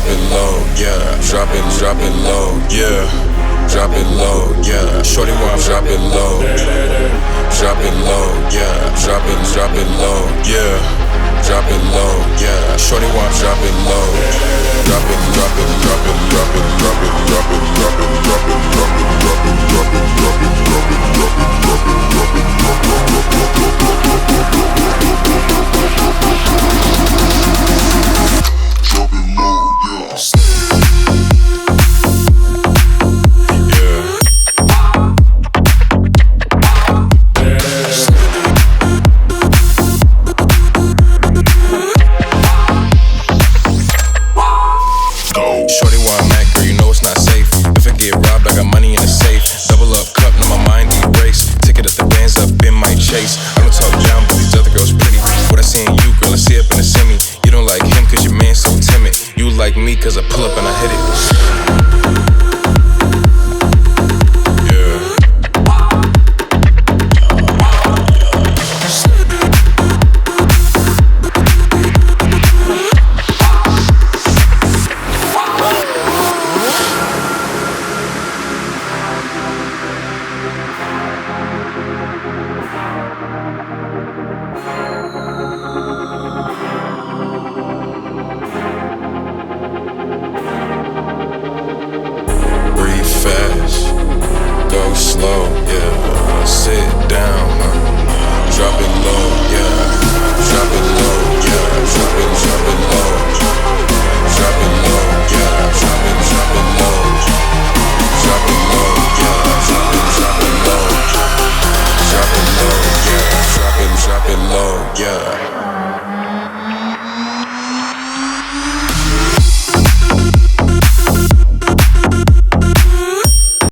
it low, yeah. Drop it low, yeah. Drop it low, yeah. Shorty wanna drop it low. Drop it low, yeah. Drop it low, yeah. Drop it low, yeah. Shorty wanna drop it low. Drop it, drop it, drop it, drop it, drop it, drop it, drop it, drop it, drop it, drop it, drop it, drop it, drop it, drop it, drop it, drop it, drop it low, yeah. I don't talk down, but these other girls pretty. What I see in you, girl, I see up in the semi. You don't like him cause your man's so timid. You like me cause I pull up and I hit it.